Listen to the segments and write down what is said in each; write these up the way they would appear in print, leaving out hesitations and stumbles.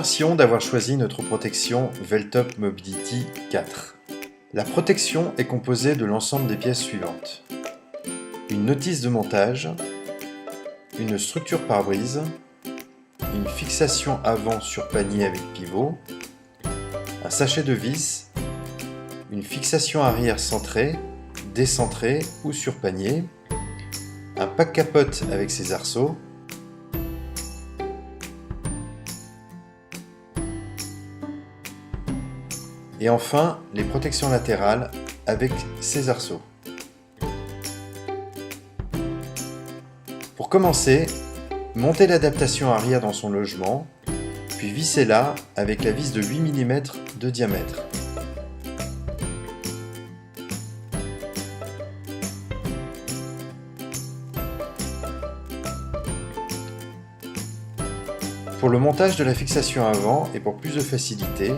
remercions d'avoir choisi notre protection Veltop Mobility 4. La protection est composée de l'ensemble des pièces suivantes. Une notice de montage, une structure pare-brise, une fixation avant sur panier avec pivot, un sachet de vis, une fixation arrière centrée, décentrée ou sur panier, un pack capote avec ses arceaux, et enfin les protections latérales avec ses arceaux. Pour commencer, montez l'adaptation arrière dans son logement, puis vissez-la avec la vis de 8 mm de diamètre. Pour le montage de la fixation avant et pour plus de facilité,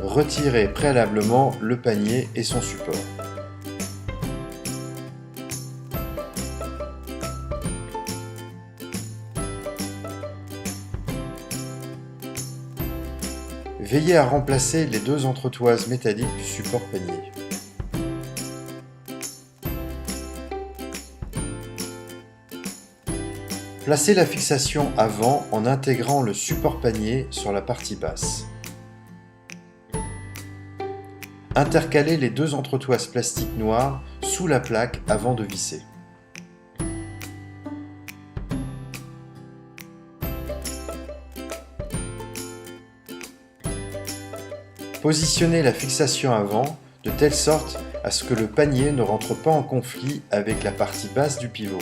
retirez préalablement le panier et son support. Veillez à remplacer les deux entretoises métalliques du support panier. Placez la fixation avant en intégrant le support panier sur la partie basse. Intercalez les deux entretoises plastiques noires sous la plaque avant de visser. Positionnez la fixation avant de telle sorte à ce que le panier ne rentre pas en conflit avec la partie basse du pivot.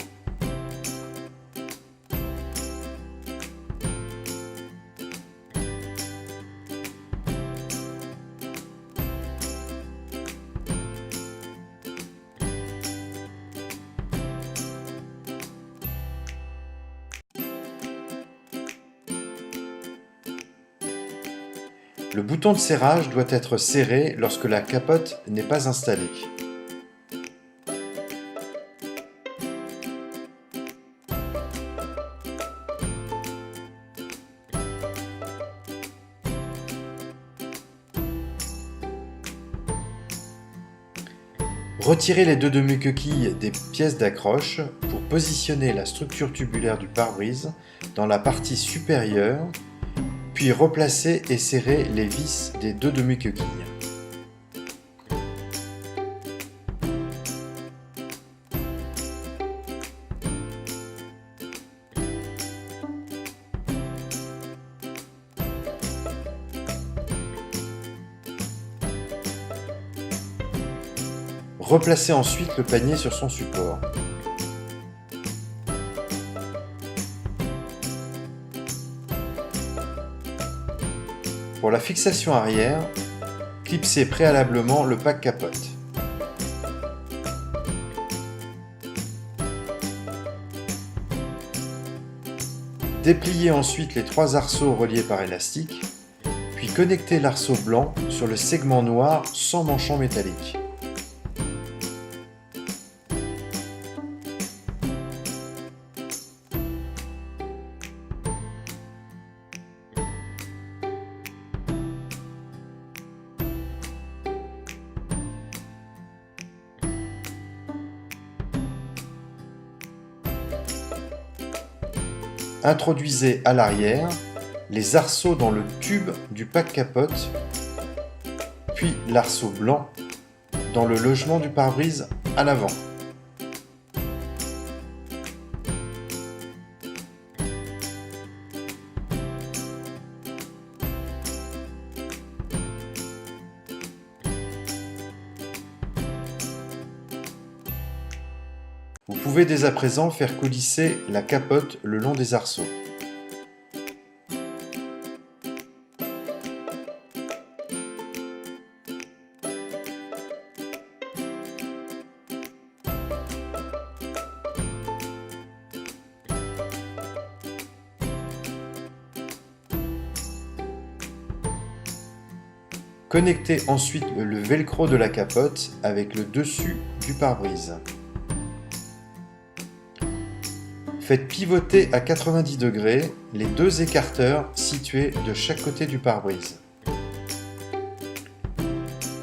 Le bouton de serrage doit être serré lorsque la capote n'est pas installée. Retirez les deux demi-coquilles des pièces d'accroche pour positionner la structure tubulaire du pare-brise dans la partie supérieure, puis replacez et serrez les vis des deux demi-coquilles. Replacez ensuite le panier sur son support. Pour la fixation arrière, clipsez préalablement le pack capote. Dépliez ensuite les trois arceaux reliés par élastique, puis connectez l'arceau blanc sur le segment noir sans manchon métallique. Introduisez à l'arrière les arceaux dans le tube du pack capote, puis l'arceau blanc dans le logement du pare-brise à l'avant. Vous pouvez dès à présent faire coulisser la capote le long des arceaux. Connectez ensuite le velcro de la capote avec le dessus du pare-brise. Faites pivoter à 90 degrés les deux écarteurs situés de chaque côté du pare-brise.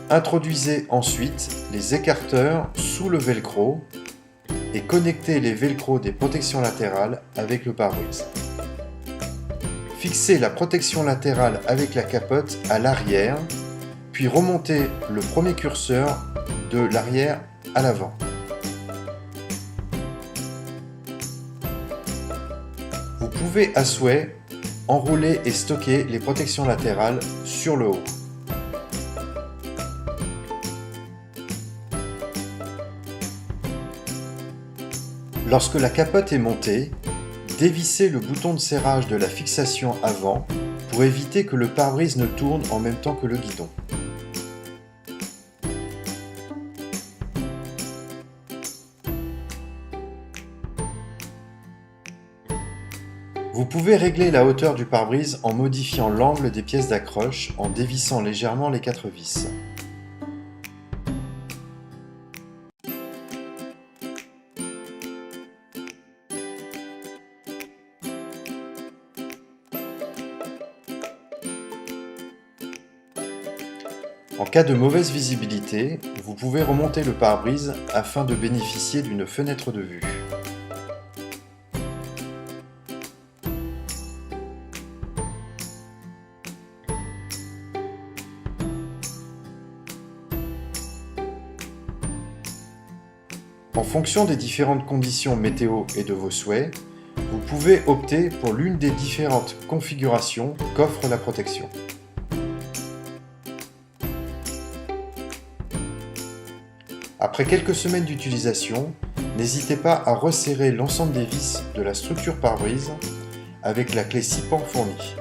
Introduisez ensuite les écarteurs sous le velcro et connectez les velcros des protections latérales avec le pare-brise. Fixez la protection latérale avec la capote à l'arrière, puis remontez le premier curseur de l'arrière à l'avant. Vous pouvez à souhait enrouler et stocker les protections latérales sur le haut. Lorsque la capote est montée, dévissez le bouton de serrage de la fixation avant pour éviter que le pare-brise ne tourne en même temps que le guidon. Vous pouvez régler la hauteur du pare-brise en modifiant l'angle des pièces d'accroche en dévissant légèrement les 4 vis. En cas de mauvaise visibilité, vous pouvez remonter le pare-brise afin de bénéficier d'une fenêtre de vue. En fonction des différentes conditions météo et de vos souhaits, vous pouvez opter pour l'une des différentes configurations qu'offre la protection. Après quelques semaines d'utilisation, n'hésitez pas à resserrer l'ensemble des vis de la structure pare-brise avec la clé 6 pans fournie.